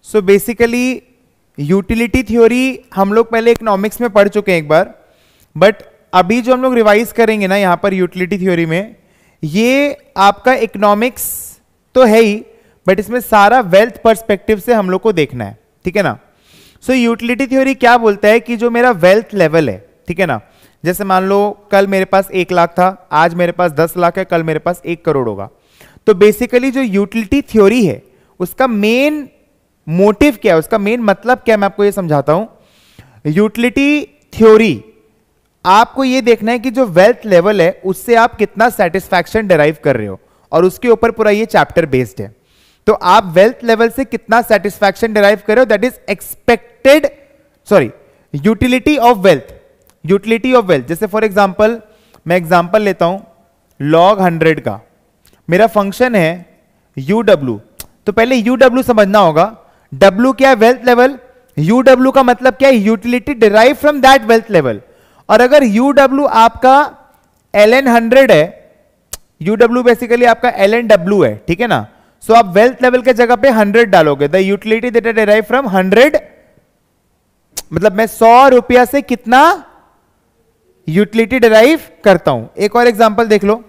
So basically utility theory हम लोग पहले इकोनॉमिक्स में पढ़ चुके हैं एक बार, बट अभी जो हम लोग रिवाइज करेंगे ना यहां पर यूटिलिटी थ्योरी में, ये आपका इकोनॉमिक्स तो है ही, बट इसमें सारा वेल्थ पर्सपेक्टिव से हम लोग को देखना है, ठीक है ना। सो यूटिलिटी थ्योरी क्या बोलता है कि जो मेरा वेल्थ लेवल है, ठीक है ना, जैसे मान लो कल मेरे पास 1 लाख था, आज मेरे पास 10 लाख है, कल मेरे पास 1 करोड़ होगा। तो बेसिकली जो यूटिलिटी थ्योरी है उसका मेन मोटिव क्या है, उसका मेन मतलब क्या है, मैं आपको ये समझाता हूं। यूटिलिटी थ्योरी आपको ये देखना है कि जो वेल्थ लेवल है उससे आप कितना सेटिस्फैक्शन डिराइव कर रहे हो, और उसके ऊपर पूरा ये चैप्टर बेस्ड है। तो आप वेल्थ लेवल से कितना सेटिस्फैक्शन डिराइव कर रहे हो, that is expected, sorry, utility of wealth. Utility of wealth, जैसे फॉर एग्जांपल मैं एग्जांपल लेता हूं log 100 का, मेरा फंक्शन है UW, तो पहले UW समझना होगा। W क्या है, वेल्थ लेवल। UW का मतलब क्या है, utility derive from that wealth level. और अगर UW आपका ln 100 है, UW बेसिकली आपका ln W है, ठीक है ना, सो आप वेल्थ लेवल के जगह पे 100 डालोगे, the utility that derive from 100, मतलब मैं 100 रुपया से कितना यूटिलिटी डिराइव करता हूं। एक और एग्जांपल देख लो,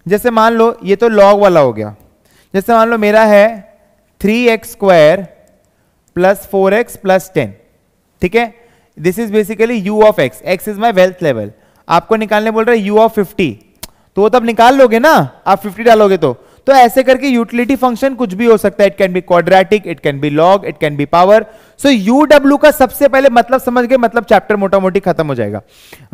जैसे मान लो ये तो लॉग वाला हो गया, जैसे मान लो मेरा है 3x² + 4x + 10, ठीक है, this is basically u of x, x is my wealth level. आपको निकालने बोल रहे u ऑफ 50, तो वो तब निकाल लोगे ना, आप 50 डालोगे तो ऐसे करके यूटिलिटी फंक्शन कुछ भी हो सकता है, it can be quadratic, it can be log, it can be power. So UW का सबसे पहले मतलब समझ गए, मतलब चैप्टर मोटा मोटी खत्म हो जाएगा।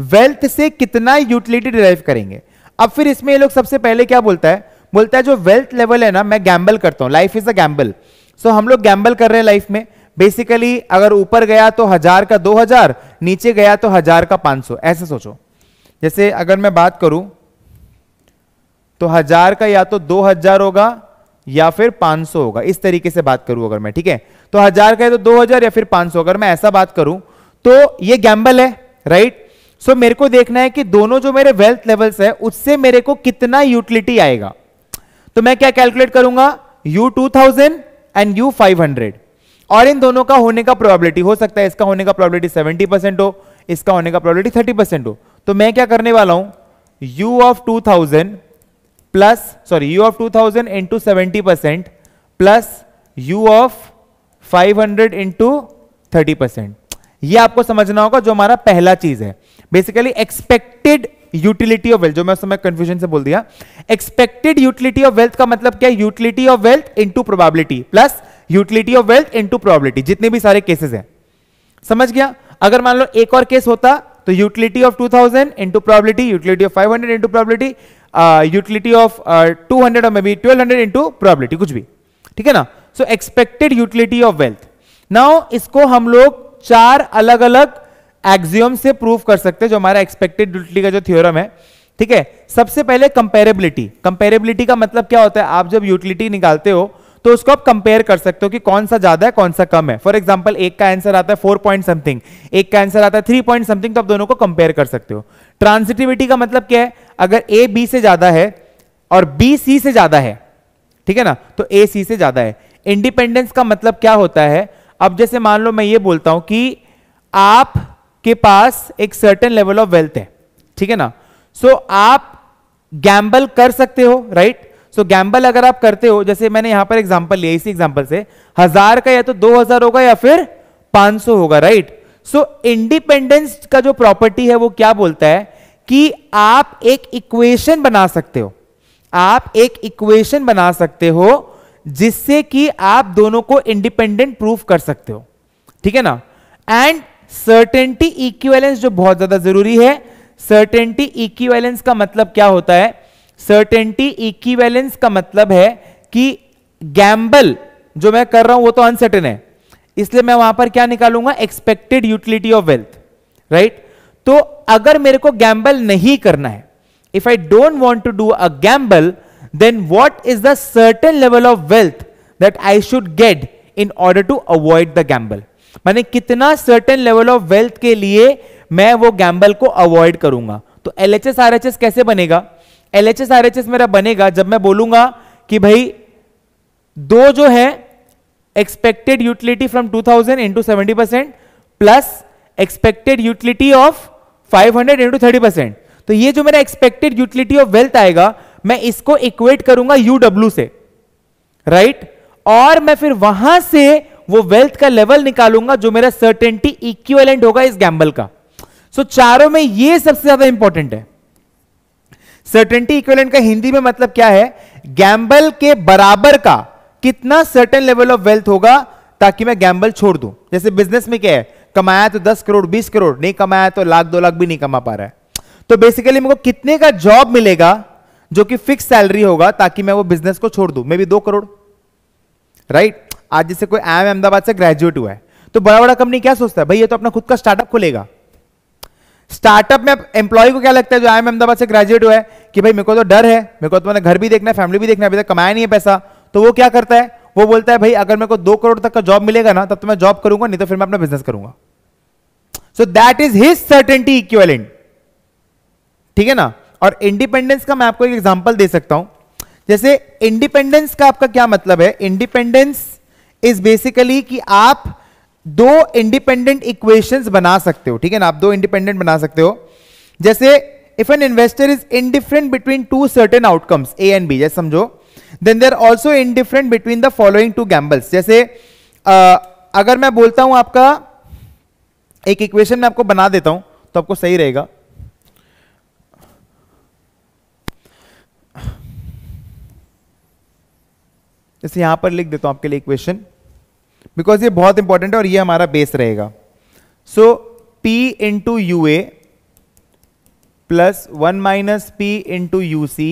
वेल्थ से कितना यूटिलिटी डिराइव करेंगे। अब फिर इसमें ये लोग सबसे पहले क्या बोलता है जो वेल्थ लेवल है ना, मैं गैम्बल करता हूं, लाइफ इज अ गैम्बल। सो हम लोग गैम्बल कर रहे हैं लाइफ में। बेसिकली अगर ऊपर गया तो 1000 का 2000, नीचे गया तो 1000 का 500, ऐसे सोचो। जैसे अगर मैं बात करूं तो 1000 का या तो 2000 होगा या फिर 500 होगा, इस तरीके से बात करूं अगर मैं, ठीक है। तो 1000 का है तो 2000 या फिर 500, अगर मैं ऐसा बात करूं तो ये गैम्बल है, राइट। सो मेरे को देखना है कि दोनों जो मेरे वेल्थ लेवल्स है उससे मेरे को कितना यूटिलिटी आएगा। तो मैं क्या कैलकुलेट करूंगा, U2000 एंड U500, और इन दोनों का होने का प्रोबेबिलिटी हो सकता है, इसका होने का प्रोबेबिलिटी 70% हो, इसका होने का प्रोबेबिलिटी 30% हो। तो मैं क्या करने वाला हूं, U of 2000 into 70% plus U of 500 into 30%। ये आपको समझना होगा, जो हमारा पहला चीज है basically expected utility of wealth, जो मैं समय कंफ्यूजन से बोल दिया। एक्सपेक्टेड यूटिलिटी ऑफ वेल्थ का मतलब क्या है, utility of wealth into probability plus utility of wealth into probability, जितने भी सारे केसेस हैं, समझ गया। अगर मान लो एक और केस होता तो utility of 2000 into probability, utility of 500 into probability, utility of 200 और मे बी 1200 इनटू प्रोबेबिलिटी, कुछ भी, ठीक है ना। सो expected utility of wealth. Now इसको हम लोग 4 अलग अलग एक्सियम से प्रूव कर सकते हैं, जो हमारा एक्सपेक्टेड यूटिलिटी का जो थ्योरम है, ठीक है। सबसे पहले कंपेरेबिलिटी। कंपेरेबिलिटी का मतलब क्या होता है, आप जब यूटिलिटी निकालते हो तो उसको आप कंपेयर कर सकते हो कि कौन सा ज्यादा है कौन सा कम है। फॉर एग्जांपल एक का आंसर आता है 4 पॉइंट समथिंग, एक का आंसर आता है 3 पॉइंट समथिंग, तो आप दोनों को कंपेयर कर सकते हो। ट्रांसिटिविटी का मतलब क्या है, अगर A B से ज्यादा है और B C से ज्यादा है, ठीक है ना, तो A C से ज्यादा है। इंडिपेंडेंस का मतलब क्या होता है, अब जैसे मान लो मैं ये बोलता हूं कि आपके पास एक सर्टेन लेवल ऑफ वेल्थ है, ठीक है ना, सो आप गैम्बल कर सकते हो, राइट। सो गैम्बल अगर आप करते हो, जैसे मैंने यहां पर एग्जांपल लिया, इसी एग्जांपल से 1000 का या तो 2000 होगा या फिर 500 होगा, राइट। सो इंडिपेंडेंस का जो प्रॉपर्टी है वो क्या बोलता है कि आप एक इक्वेशन बना सकते हो, आप एक इक्वेशन बना सकते हो जिससे कि आप दोनों को इंडिपेंडेंट प्रूफ कर सकते हो, ठीक है ना। एंड सर्टेनिटी इक्विवेलेंस जो बहुत ज्यादा जरूरी है। सर्टेनिटी इक्विवेलेंस का मतलब क्या होता है, सर्टेनिटी इक्विवेलेंस का मतलब है कि गैम्बल जो मैं कर रहा हूं वो तो अनसर्टेन है, इसलिए मैं वहां पर क्या निकालूंगा, expected utility of wealth, right. तो अगर मेरे को गैम्बल नहीं करना है, if I don't want to do a gamble, then what is the certain level of wealth that I should get in order to avoid the gamble. माने कितना certain level of wealth के लिए मैं वो Gamble को avoid करूंगा। तो LHS RHS कैसे बनेगा, LHS RHS मेरा बनेगा जब मैं बोलूंगा कि भाई दो जो है expected utility from 2000 into 70% plus expected utility of 500 into 30%। तो ये जो मेरा एक्सपेक्टेड यूटिलिटी ऑफ वेल्थ आएगा, मैं इसको इक्वेट करूंगा यूडब्ल्यू से, राइट? और मैं फिर वहां से वो वेल्थ का लेवल निकालूंगा जो मेरा सर्टेनिटी इक्विवेलेंट होगा इस गैम्बल का। सो चारों में ये सबसे ज्यादा इंपॉर्टेंट है। सर्टेनिटी इक्विवेलेंट का हिंदी में मतलब क्या है? गैम्बल के बराबर का कितना सर्टेन लेवल ऑफ वेल्थ होगा ताकि मैं गैम्बल छोड़ दूं। जैसे बिजनेस में क्या है, कमाया तो 10 करोड़ 20 करोड़, नहीं कमाया तो लाख 2 लाख भी नहीं कमा पा रहा है, तो बेसिकली मेरे को कितने का जॉब मिलेगा जो कि फिक्स सैलरी होगा ताकि मैं वो बिजनेस को छोड़ दूं, मे बी 2 करोड़, राइट? आज जैसे कोई आईआईएम अहमदाबाद से ग्रेजुएट हुआ है, तो बड़ा बड़ा कंपनी क्या सोचता है, भाई ये तो अपना खुद का स्टार्टअप खोलेगा। स्टार्टअप में एम्प्लॉय को क्या लगता है जो आईआईएम अहमदाबाद से ग्रेजुएट हुआ है कि भाई मेरे को तो डर है, मेरे को तो मैंने घर भी देखना है, फैमिली भी देखना है, अभी तक कमाया नहीं है पैसा, तो वो क्या करता है, वो बोलता है भाई अगर मेरे को 2 करोड़ तक का जॉब मिलेगा ना तब तो मैं जॉब करूंगा, नहीं तो फिर मैं अपना बिजनेस करूंगा। So that is his certainty equivalent, ठीक है ना? और इंडिपेंडेंस का मैं आपको एक एग्जांपल दे सकता हूं। जैसे इंडिपेंडेंस का आपका क्या मतलब है? इंडिपेंडेंस इज बेसिकली कि आप 2 इंडिपेंडेंट इक्वेशंस बना सकते हो, ठीक है ना? आप 2 इंडिपेंडेंट बना सकते हो। जैसे if an investor is indifferent between 2 certain outcomes A and B, जैसे समझो, then they are also indifferent between the following 2 gambles. जैसे अगर मैं बोलता हूं आपका एक इक्वेशन में आपको बना देता हूं तो आपको सही रहेगा। जैसे यहां पर लिख देता हूं आपके लिए इक्वेशन, बिकॉज ये बहुत इंपॉर्टेंट है और ये हमारा बेस रहेगा। So P into U A plus 1 minus P into U C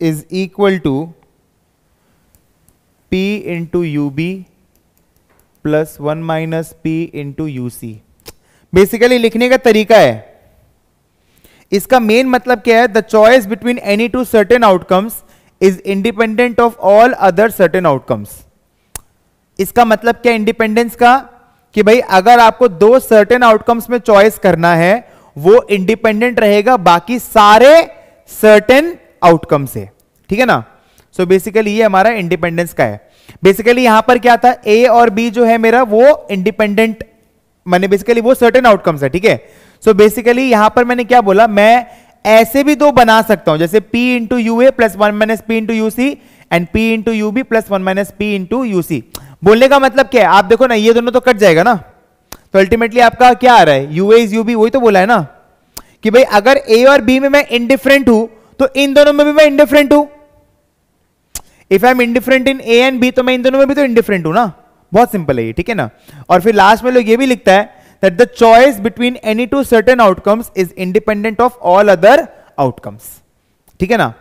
is equal to P into U B plus 1 minus P into U C. Basically लिखने का तरीका है, इसका मेन मतलब क्या है, the choice between any 2 certain outcomes is independent of all other certain outcomes. इसका मतलब क्या इंडिपेंडेंस का, कि भाई अगर आपको 2 सर्टेन आउटकम्स में चॉइस करना है वो इंडिपेंडेंट रहेगा बाकी सारे सर्टेन आउटकम से, ठीक है ना? सो बेसिकली ये हमारा इंडिपेंडेंस का है। बेसिकली यहां पर क्या था, ए और बी जो है मेरा वो इंडिपेंडेंट, माने बेसिकली वो सर्टेन आउटकम्स है, ठीक है? सो बेसिकली यहां पर मैंने क्या बोला, मैं ऐसे भी 2 बना सकता हूं, जैसे P into U A plus 1 minus P into U C and P into U B plus 1 minus P into U C. बोलने का मतलब क्या है, आप देखो ना ये दोनों तो कट जाएगा ना, तो अल्टीमेटली आपका क्या आ रहा है, U A is U B, वही तो बोला है ना कि भाई अगर ए और बी में मैं इंडिफरेंट हूं तो इन दोनों में भी मैं इंडिफरेंट हूं। If I am indifferent in A and B तो मैं इन दोनों में भी तो इंडिफरेंट हूं ना, बहुत सिंपल है ये, ठीक है ना? और फिर लास्ट में लोग ये भी लिखता है that the choice between any 2 certain outcomes is independent of all other outcomes, ठीक है ना?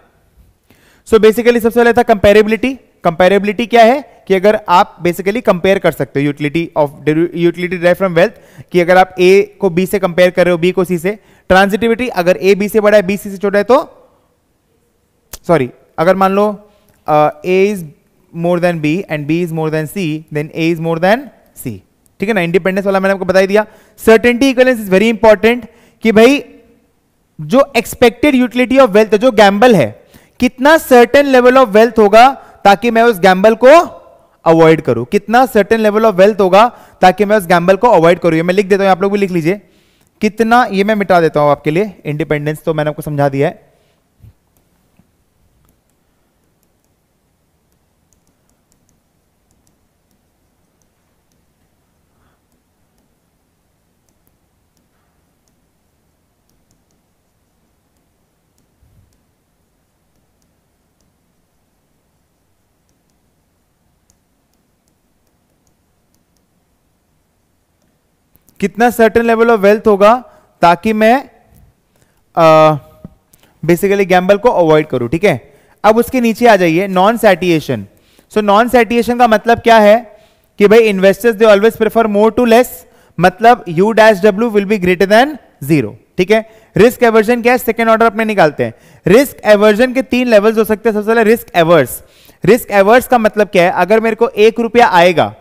सो बेसिकली सबसे पहले था कंपेरेबिलिटी। कंपेरेबिलिटी क्या है कि अगर आप बेसिकली कंपेयर कर सकते हो यूटिलिटी डिराइव फ्रॉम वेल्थ, कि अगर आप ए को बी से कंपेयर कर रहे हो, बी को सी से। ट्रांजिटिविटी, अगर ए बी से बड़ा है बी सी से छोटा है तो, सॉरी, अगर मान लो A is more than B and B is more than C, then A is more than C, ठीक है ना? इंडिपेंडेंस वाला मैंने आपको बता ही दिया। Certainty equivalence is very important, कि भाई जो एक्सपेक्टेड यूटिलिटी ऑफ वेल्थ, जो गैम्बल है, कितना सर्टेन लेवल ऑफ वेल्थ होगा ताकि मैं उस गैम्बल को अवॉइड करूं, कितना सर्टेन लेवल ऑफ वेल्थ होगा ताकि मैं उस गैम्बल को अवॉइड करूं। ये मैं लिख देता हूं, आप लोग भी लिख लीजिए कितना, ये मैं मिटा देता हूं आपके लिए, इंडिपेंडेंस तो मैंने आपको समझा दिया है। कितना सर्टेन लेवल ऑफ वेल्थ होगा ताकि मैं बेसिकली गैम्बल को अवॉइड करूं, ठीक है? अब उसके नीचे आ जाइए, नॉन सैटिएशन। सो नॉन सैटिएशन का मतलब क्या है कि भाई investors they always prefer more to less, मतलब U dash W will be greater than 0, ठीक है? रिस्क एवर्जन क्या है, सेकेंड ऑर्डर अपने निकालते हैं। रिस्क एवर्जन के 3 लेवल्स हो सकते हैं। सबसे पहले रिस्क एवर्स। रिस्क एवर्स का मतलब क्या है, अगर मेरे को 1 रुपया आएगा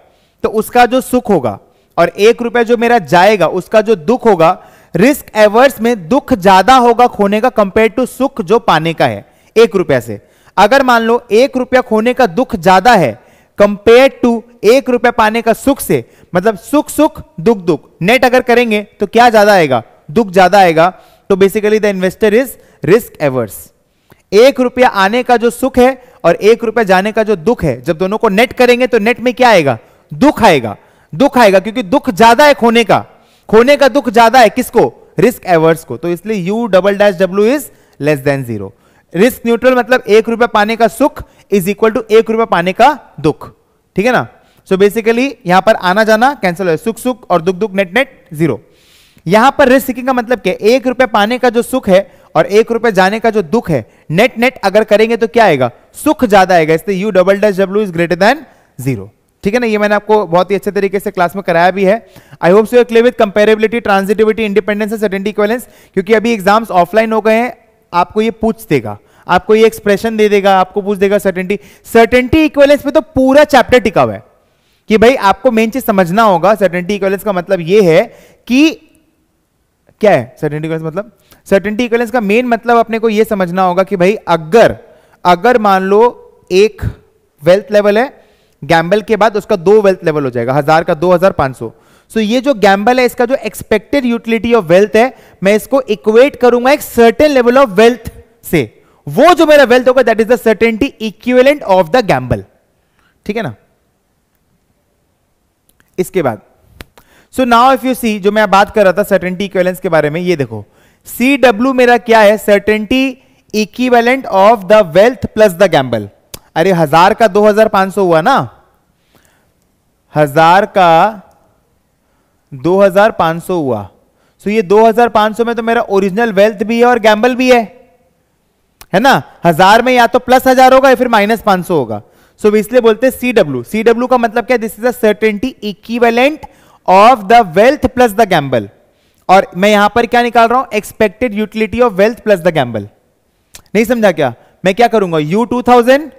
तो उसका जो सुख होगा और 1 रुपया जो मेरा जाएगा उसका जो दुख होगा, रिस्क एवर्स में दुख ज्यादा होगा खोने का कंपेयर टू सुख जो पाने का है 1 रुपया से। अगर मान लो 1 रुपया खोने का दुख ज्यादा है, कंपेयर टू 1 रुपया पाने का सुख से, मतलब सुख सुख दुख दुख, नेट अगर करेंगे तो क्या ज्यादा आएगा, दुख ज्यादा आएगा। तो basically the investor is risk averse. 1 रुपया आने का जो सुख है और 1 रुपया जाने का जो दुख है, जब दोनों को नेट करेंगे तो नेट में क्या आएगा, दुख आएगा। दुख आएगा क्योंकि दुख ज्यादा है खोने का दुख ज्यादा है किसको, रिस्क एवर्स को। तो इसलिए U double dash W is less than 0। Risk neutral मतलब 1 रुपया पाने का सुख इज इक्वल टू 1 रुपया पाने का दुख, ठीक है ना। सो बेसिकली यहां पर आना जाना कैंसिल हो, सुख सुख और दुख दुख, नेट नेट 0। यहां पर रिस्क सीकिंग का मतलब क्या, 1 रुपया पाने का जो सुख है और 1 रुपया जाने का जो दुख है, नेट नेट अगर करेंगे तो क्या आएगा, सुख ज्यादा आएगा, इसलिए U double dash W is greater than 0, ठीक है ना। ये मैंने आपको बहुत ही अच्छे तरीके से क्लास में कराया भी है। I hope so you are clear with comparability, transitivity, independence and certainty equivalence, क्योंकि अभी एग्जाम्स ऑफलाइन हो गए हैं, आपको ये पूछ देगा, आपको ये एक्सप्रेशन दे देगा, आपको पूछ देगा सर्टेनिटी इक्विवेलेंस पे तो पूरा चैप्टर टिका हुआ है कि भाई आपको मेन चीज समझना होगा। सर्टेनिटी इक्विवेलेंस का मतलब ये है कि क्या है सर्टेनिटी इक्विवेलेंस मतलब, सर्टेनिटी इक्विवेलेंस का मेन मतलब अपने को ये समझना होगा कि भाई अगर मान लो एक वेल्थ लेवल है, गैम्बल के बाद उसका 2 वेल्थ लेवल हो जाएगा, 1000 का 2500। सो ये जो गैम्बल है इसका जो एक्सपेक्टेड यूटिलिटी ऑफ वेल्थ है, मैं इसको इक्वेट करूंगा एक सर्टेन लेवल ऑफ वेल्थ से, वो जो मेरा वेल्थ होगा that is the certainty equivalent of the Gamble, ठीक है ना। इसके बाद so now if you see, जो मैं बात कर रहा था सर्टेनिटी इक्विवेलेंस के बारे में, ये देखो CW मेरा क्या है, certainty equivalent of the wealth plus the Gamble. अरे 1000 का 2500 हुआ ना, 1000 का 2500 हुआ। सो ये 2500 में तो मेरा ओरिजिनल वेल्थ भी है और गैम्बल भी है ना। 1000 में या तो प्लस 1000 होगा या फिर माइनस 500 होगा। सो इसलिए बोलते हैं CW का मतलब क्या, this is the certainty equivalent of the wealth plus the Gamble. और मैं यहां पर क्या निकाल रहा हूं, expected utility of wealth plus the Gamble. नहीं समझा क्या, मैं क्या करूंगा, U 2000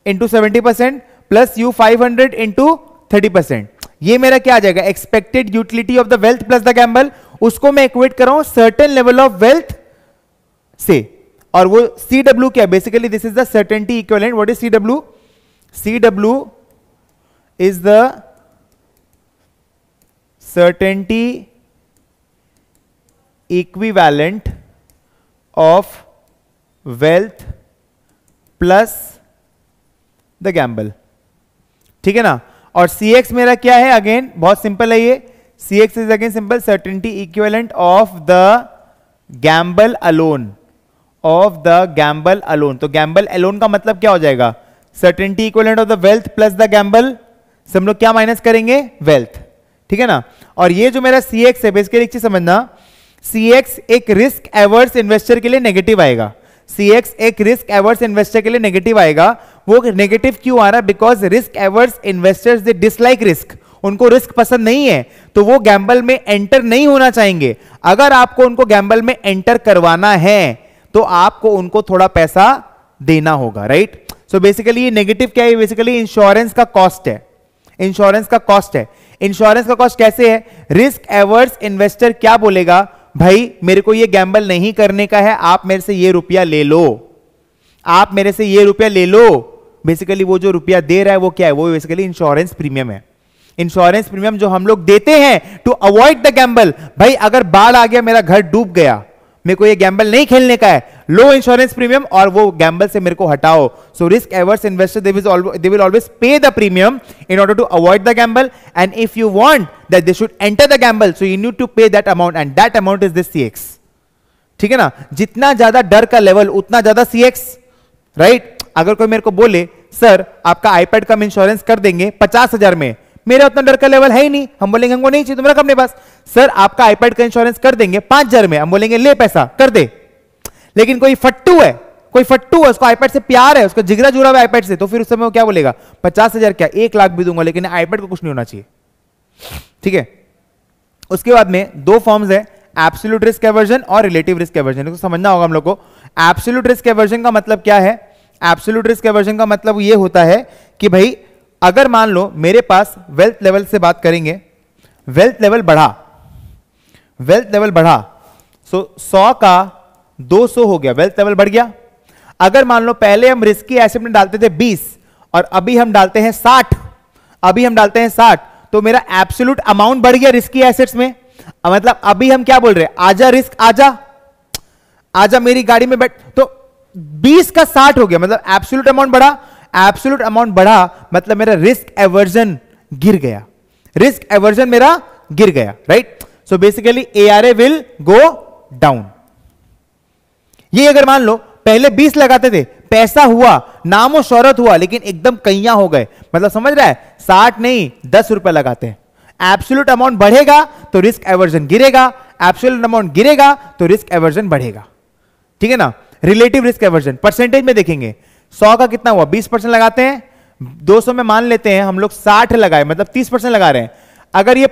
into 70% plus U 500 into 30%, ये मेरा क्या आ जाएगा, expected utility of the wealth plus the Gamble. उसको मैं इक्वेट कर रहा हूं सर्टेन लेवल ऑफ वेल्थ से, और वो CW क्या, basically this is the certainty equivalent. What is CW? CW is the certainty equivalent of wealth plus the gamble, ठीक है ना। और CX मेरा क्या है, अगेन बहुत सिंपल है ये, CX is again simple, certainty equivalent of the Gamble alone, of the Gamble alone. तो गैम्बल अलोन का मतलब क्या हो जाएगा, certainty equivalent of the wealth plus the Gamble से हम लोग क्या माइनस करेंगे, वेल्थ, ठीक है ना। और ये जो मेरा CX है, बेसिकली एक चीज समझना, CX एक रिस्क एवर्स इन्वेस्टर के लिए नेगेटिव आएगा। CX एक रिस्क एवर्स इन्वेस्टर के लिए नेगेटिव आएगा। वो नेगेटिव क्यों आ रहा है, because risk averse investors they dislike risk, उनको रिस्क पसंद नहीं है, तो वो गैम्बल में एंटर नहीं होना चाहेंगे। अगर आपको उनको गैम्बल में एंटर करवाना है तो आपको उनको थोड़ा पैसा देना होगा, राइट। सो बेसिकली ये नेगेटिव क्या है, बेसिकली इंश्योरेंस का कॉस्ट है, इंश्योरेंस का कॉस्ट है। इंश्योरेंस का कॉस्ट कैसे है, रिस्क एवर्स इन्वेस्टर क्या बोलेगा, भाई मेरे को ये गैम्बल नहीं करने का है, आप मेरे से ये रुपया ले लो, आप मेरे से ये रुपया ले लो। बेसिकली वो जो रुपया दे रहा है वो क्या है, वो बेसिकली इंश्योरेंस प्रीमियम है। इंश्योरेंस प्रीमियम जो हम लोग देते हैं टू अवॉइड द गैम्बल। भाई अगर बाढ़ आ गया, मेरा घर डूब गया, मेरे को ये गैम्बल नहीं खेलने का है, लो इंश्योरेंस प्रीमियम और वो गैम्बल से मेरे को हटाओ। So risk averse investor they will always pay the premium in order to avoid the gamble, and if you want that they should enter the gamble, so you need to pay that amount, and that amount is this CX, ठीक है ना। जितना ज्यादा डर का level उतना ज्यादा CX, right. अगर कोई मेरे को बोले सर आपका आईपैड का इंश्योरेंस कर देंगे 50,000 में, मेरा उतना डर का लेवल है ही नहीं, हम बोलेंगे हमको नहीं चाहिए, तुम रख अपने पास। सर आपका आईपैड का इंश्योरेंस कर देंगे 5,000 में, हम बोलेंगे ले पैसा कर दे। लेकिन कोई फट्टू है, उसको आईपैड से प्यार है, उसका जिगरा जुड़ा हुआ है आईपैड से, तो फिर उस समय वो क्या बोलेगा, 50,000 क्या 1 लाख भी दूंगा, लेकिन आईपैड को कुछ नहीं होना चाहिए, ठीक है। उसके बाद में 2 फॉर्म्स है, एब्सोल्यूट रिस्क एवर्जन और रिलेटिव रिस्क एवर्जन। इसको समझना होगा हम लोग को। एब्सोल्यूट रिस्क एवर्जन का मतलब क्या है, एब्सोल्यूट रिस्क एवर्जन का मतलब ये होता है कि भाई अगर मान लो मेरे पास वेल्थ लेवल से बात करेंगे, वेल्थ लेवल बढ़ा, सो 100 का 200 हो गया, वेल्थ लेवल बढ़ गया। अगर मान लो पहले हम रिस्की एसेट में डालते थे 20 और अभी हम डालते हैं 60, अभी हम डालते हैं 60, तो मेरा एब्सोल्यूट अमाउंट बढ़ गया रिस्की एसेट्स में। मतलब अभी हम क्या बोल रहे हैं, आजा रिस्क, आजा आजा मेरी गाड़ी में बैठ, तो 20 का 60 हो गया, मतलब एब्सोल्यूट अमाउंट बढ़ा, एब्सोल्यूट अमाउंट बढ़ा मतलब मेरा रिस्क एवर्जन गिर गया, रिस्क एवर्जन मेरा गिर गया, right. So basically ARA will go down. ये अगर मान लो पहले 20 लगाते थे, पैसा हुआ, नामो शौहरत हुआ, लेकिन एकदम कैया हो गए, मतलब समझ रहा है, 60 नहीं 10 रुपए लगाते हैं, एब्सोल्यूट अमाउंट बढ़ेगा तो रिस्क एवर्जन गिरेगा, एब्सोल्यूट अमाउंट गिरेगा तो रिस्क एवर्जन बढ़ेगा, ठीक है ना। रिलेटिव रिस्क एवर्जन परसेंटेज में देखेंगे, 100 का कितना हुआ, 20% लगाते हैं, 200 में मान लेते हैं हम लोग 60 लगाए, मतलब 30% लगा रहे हैं। अगर ये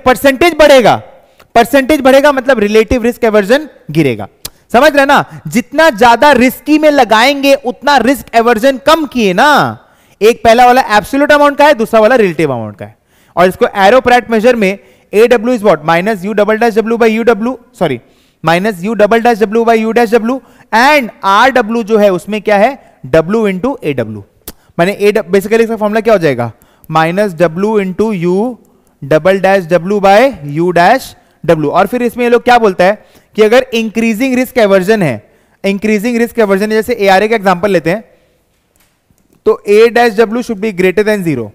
परसेंटेज बढ़ेगा मतलब रिलेटिव रिस्क एवर्जन गिरेगा। समझ रहे ना, जितना ज्यादा रिस्की में लगाएंगे उतना रिस्क एवर्जन कम किए ना। एक पहला वाला एब्सोल्यूट अमाउंट का है, दूसरा वाला रिलेटिव अमाउंट का है। और इसको एरो प्रैट मेजर में AW is what, minus U double dash W by UW, sorry minus U double dash W by U dash W, and RW जो है उसमें क्या है, W इंटू AW, माने बेसिकली इसका फॉर्मूला क्या हो जाएगा, minus W into U double dash W by U dash W। और फिर इसमें ये लोग क्या बोलता है कि अगर इंक्रीजिंग रिस्क एवर्जन है, इंक्रीजिंग रिस्क एवर्जन जैसे ARA का एग्जांपल लेते हैं, तो A dash W should be greater than 0,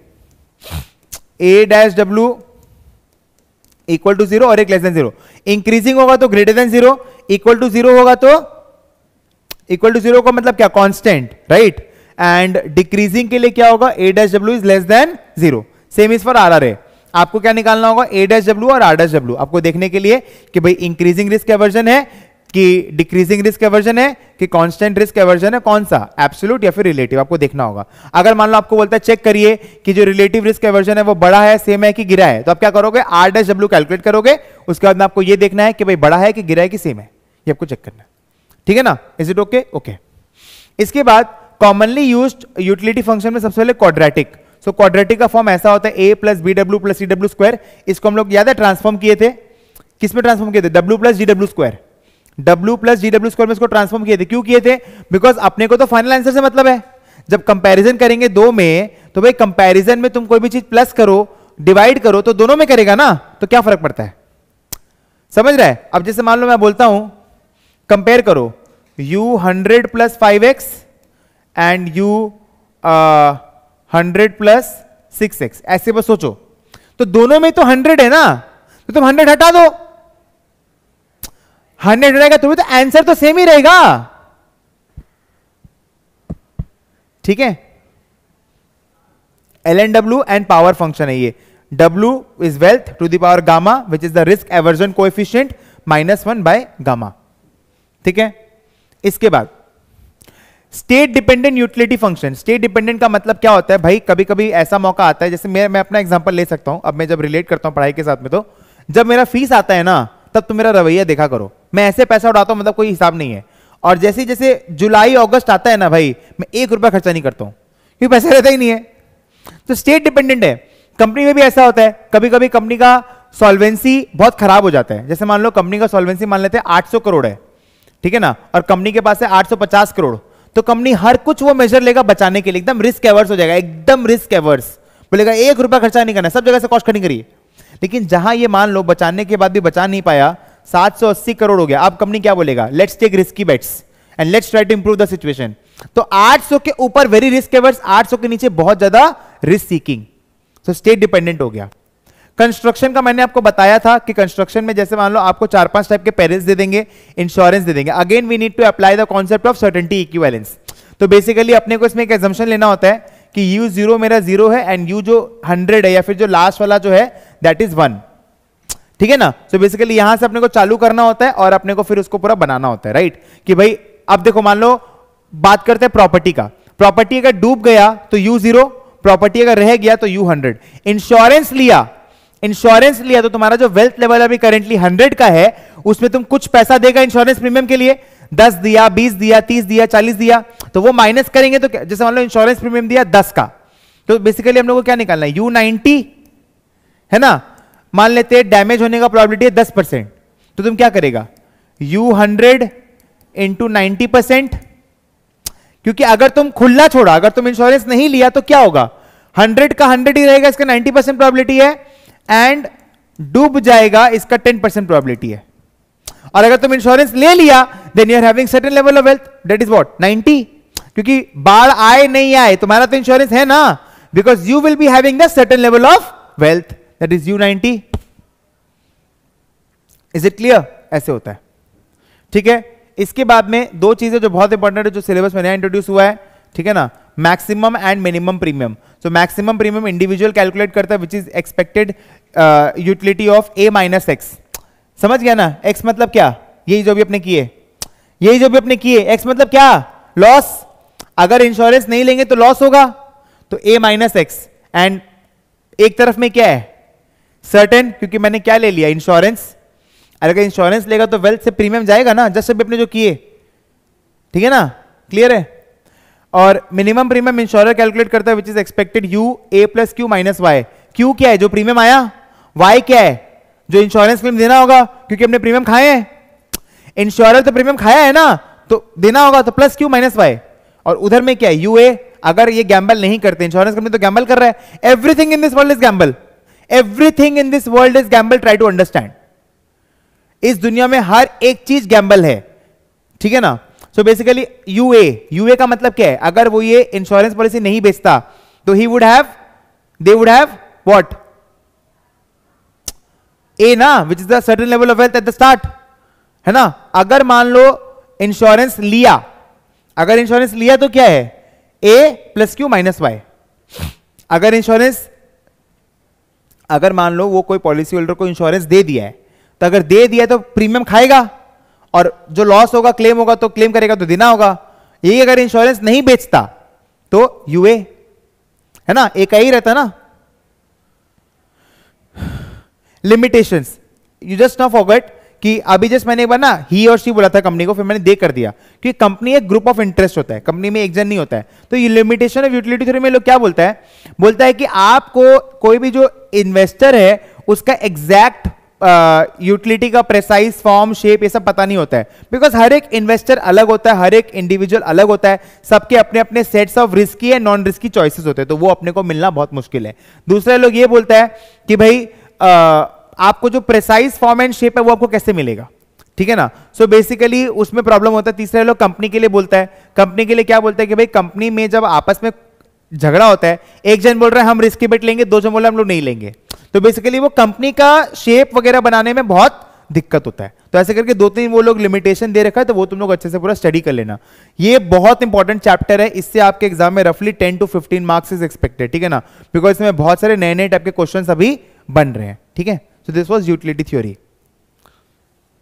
A dash W equal to 0 और एक लेस देन 0। इंक्रीजिंग होगा तो ग्रेटर देन 0, इक्वल टू 0 होगा तो, इक्वल टू 0 का मतलब क्या, कांस्टेंट, राइट। एंड डिक्रीजिंग के लिए क्या होगा, A dash W is less than 0। Same is for RRA। आपको क्या निकालना होगा, A डैश W और R डैश W, आपको देखने के लिए कि भाई इंक्रीजिंग रिस्क एवर्जन है कि डिक्रीजिंग रिस्क एवर्जन है कि कांस्टेंट रिस्क एवर्जन है, कौन सा, एब्सोल्यूट या फिर रिलेटिव, आपको देखना होगा। अगर मान लो आपको बोलता है चेक करिए कि जो रिलेटिव रिस्क एवर्जन है वो बड़ा है, सेम है कि गिरा है, तो आप क्या करोगे, R डैश W कैलकुलेट करोगे, उसके बाद में आपको ये देखना है कि भाई बड़ा है कि गिरा है कि सेम है, ये आपको चेक करना है, ठीक है ना। Is it okay, okay. इसके बाद कॉमनली यूज्ड यूटिलिटी फंक्शन में सबसे पहले क्वाड्रेटिक। सो क्वाड्रेटिक का फॉर्म ऐसा होता है A plus BW plus CW square. इसको हम लोग याद है ट्रांसफॉर्म किए थे, किस में ट्रांसफॉर्म किए थे, W plus GW square, W plus GW square में इसको ट्रांसफॉर्म किए थे। क्यों किए थे, बिकॉज अपने को तो फाइनल आंसर से मतलब है। जब कंपैरिजन करेंगे दो में, तो भाई कंपैरिजन में तुम कोई भी चीज प्लस करो डिवाइड करो तो दोनों में करेगा ना, तो क्या फर्क पड़ता है, समझ रहा है। अब जैसे मान लो मैं बोलता हूं कंपेयर करो U100 plus 5x and U100 plus 6x, ऐसे बस सोचो, तो दोनों में तो 100 है ना, तो तुम 100 हटा दो, 100 हटाएगा तुम्हें तो आंसर तो सेम ही रहेगा, ठीक है। LNW एंड पावर फंक्शन है ये। W is wealth to the power gamma which is the risk aversion coefficient -1 by gamma, ठीक है। इसके बाद state dependent utility function. State dependent का मतलब क्या होता है भाई, कभी कभी ऐसा मौका आता है, जैसे मैं अपना एग्जांपल ले सकता हूं, अब मैं जब रिलेट करता हूं पढ़ाई के साथ में, तो जब मेरा फीस आता है ना, तब तो मेरा रवैया देखा करो, मैं ऐसे पैसा उड़ाता हूं मतलब कोई हिसाब नहीं है। और जैसे जैसे जुलाई अगस्त आता है ना भाई, मैं 1 रुपया खर्चा नहीं करता हूं, क्योंकि पैसा रहता ही नहीं है। तो स्टेट डिपेंडेंट है। कंपनी में भी ऐसा होता है, कभी कभी कंपनी का सॉल्वेंसी बहुत खराब हो जाता है। जैसे मान लो कंपनी का सॉल्वेंसी मान लेते हैं 800 करोड़ है, ठीक है ना, और कंपनी के पास है 850 करोड़, तो कंपनी हर कुछ वो मेजर लेगा बचाने के लिए, एकदम रिस्क एवर्स हो जाएगा, एकदम रिस्क एवर्स, बोलेगा 1 रुपया खर्चा नहीं करना, सब जगह से कॉस्ट कटिंग करिए। लेकिन जहां ये मान लो बचाने के बाद भी बचा नहीं पाया, 780 करोड़ हो गया, अब कंपनी क्या बोलेगा, let's take risky bets and let's try to improve the situation. तो 800 के ऊपर वेरी रिस्क एवर्स, 800 के नीचे बहुत ज्यादा रिस्क सीकिंग, तो स्टेट डिपेंडेंट हो गया। कंस्ट्रक्शन का मैंने आपको बताया था कि कंस्ट्रक्शन में जैसे मान लो आपको 4-5 टाइप के पेरिल्स दे देंगे, इंश्योरेंस दे देंगे। Again we need to apply the concept of certainty equivalence. तो बेसिकली अपने को इसमें एक assumption लेना होता है कि U0 मेरा 0 है एंड U जो 100 है या फिर जो लास्ट वाला जो है दैट इज 1, ठीक है ना। तो बेसिकली यहां से अपने को चालू करना होता है और अपने को फिर उसको पूरा बनाना होता है, राइट। कि भाई अब देखो मान लो बात करते हैं प्रॉपर्टी का, प्रॉपर्टी अगर डूब गया तो U0, प्रॉपर्टी अगर रह गया तो U100। इंश्योरेंस लिया तो तुम्हारा जो वेल्थ लेवल अभी करेंटली 100 का है, उसमें तुम कुछ पैसा देगा इंश्योरेंस प्रीमियम के लिए, 10 दिया, 20 दिया, 30 दिया, 40 दिया, तो वो माइनस करेंगे तो जैसे मान लो इंश्योरेंस प्रीमियम दिया 10 का, तो बेसिकली हम लोग को क्या निकालना है, U90 है ना। मान लेते हैं डैमेज होने का प्रोबेबिलिटी है 10%, तो तुम क्या करेगा, U100 इंटू 90%, क्योंकि अगर तुम खुला छोड़ा, अगर तुम इंश्योरेंस नहीं लिया तो क्या होगा, 100 का 100 ही रहेगा, इसका 90% प्रोबेबिलिटी है, एंड डूब जाएगा इसका 10% प्रोबेबिलिटी है। और अगर तुम इंश्योरेंस ले लिया then you are having certain level of wealth, that is what 90, क्योंकि बाढ़ आए नहीं आए तुम्हारा तो इंश्योरेंस है ना, because you will be having the certain level of wealth, that is U90। Is it clear? ऐसे होता है, ठीक है। इसके बाद में दो चीजें जो बहुत इंपॉर्टेंट है, जो सिलेबस में नया इंट्रोड्यूस हुआ है, ठीक है ना, मैक्सिमम एंड मिनिमम प्रीमियम। तो मैक्सिमम प्रीमियम इंडिविजुअल कैलकुलेट करता है, which is expected utility of A minus x. समझ गया ना? एक्स मतलब क्या? यही जो भी अपने किए, यही जो भी अपने किए। एक्स मतलब क्या? लॉस। अगर इंश्योरेंस नहीं लेंगे तो लॉस होगा, तो A माइनस एक्स, एंड एक तरफ में क्या है? सर्टेन, क्योंकि मैंने क्या ले लिया? इंश्योरेंस। अगर इंश्योरेंस लेगा तो वेल्थ से प्रीमियम जाएगा ना, जस्ट अभी अपने जो किए, ठीक है ना? क्लियर है? और मिनिमम प्रीमियम इंश्योरर कैलकुलेट करता है, which is expected U A plus Q minus Y. Q क्या है? जो प्रीमियम आया। वाई क्या है? जो इंश्योरेंस क्लेम देना होगा, क्योंकि हमने प्रीमियम खाए हैं। इंश्योरर तो प्रीमियम खाया है ना, तो देना होगा, तो प्लस Q माइनस वाई। और उधर में क्या है? UA। अगर ये गैम्बल नहीं करते, इंश्योरेंस कंपनी तो गैम्बल कर रहा है। Everything in this world is gamble, everything in this world is gamble, try to understand. इस दुनिया में हर एक चीज गैम्बल है, ठीक है ना? सो बेसिकली यूए का मतलब क्या है? अगर वो ये इंश्योरेंस पॉलिसी नहीं बेचता तो दे वुड हैव व्हाट? ए ना, विच is the certain level of wealth at the start, है ना? अगर मान लो इंश्योरेंस लिया, अगर इंश्योरेंस लिया तो क्या है? ए प्लस क्यू माइनस वाई। अगर मान लो वो कोई पॉलिसी होल्डर को इंश्योरेंस दे दिया है, तो अगर दे दिया तो प्रीमियम खाएगा, और जो लॉस होगा, क्लेम होगा तो क्लेम करेगा, तो देना होगा। यही अगर इंश्योरेंस नहीं बेचता तो यूए, है ना? एक ही रहता ना। Limitations, you just not forget कि अभी जस्ट मैंने एक बार ना ही और शी बोला था कंपनी को, फिर मैंने दे कर दिया कि कंपनी एक ग्रुप ऑफ इंटरेस्ट होता है, कंपनी में एक जन नहीं होता है। तो ये लिमिटेशन ऑफ यूटिलिटी थ्योरी में लोग क्या बोलता है? बोलता है कि आपको कोई भी जो इन्वेस्टर है उसका एग्जैक्ट यूटिलिटी का प्रेसाइज फॉर्म, शेप, ये सब पता नहीं होता है, बिकॉज हर एक इन्वेस्टर अलग होता है, हर एक इंडिविजुअल अलग होता है, सबके अपने अपने sets of risky and non risky choices होते हैं, तो वो अपने को मिलना बहुत मुश्किल है। दूसरे लोग ये बोलता है कि भाई आपको जो प्रेसाइज फॉर्म एंड शेप है वो आपको कैसे मिलेगा, ठीक है ना? सो बेसिकली उसमें प्रॉब्लम होता है। तीसरे लोग कंपनी के लिए बोलता है, कंपनी के लिए क्या बोलता है कि भाई कंपनी में जब आपस में झगड़ा होता है, एक जन बोल रहा है हम रिस्की बेट लेंगे, दो जन बोल रहे हैं हम लोग नहीं लेंगे, तो बेसिकली वो कंपनी का शेप वगैरह बनाने में बहुत दिक्कत होता है। तो ऐसे करके दो तीन वो लोग लिमिटेशन दे रखा है, तो वो तुम लोग अच्छे से पूरा स्टडी कर लेना। ये बहुत इंपॉर्टेंट चैप्टर है, इससे आपके एग्जाम में रफली 10 to 15 मार्क्स इज एक्सपेक्टेड, ठीक है ना? बिकॉज इसमें बहुत सारे नए नए टाइप के क्वेश्चन अभी बन रहे हैं, ठीक है? So this was utility theory.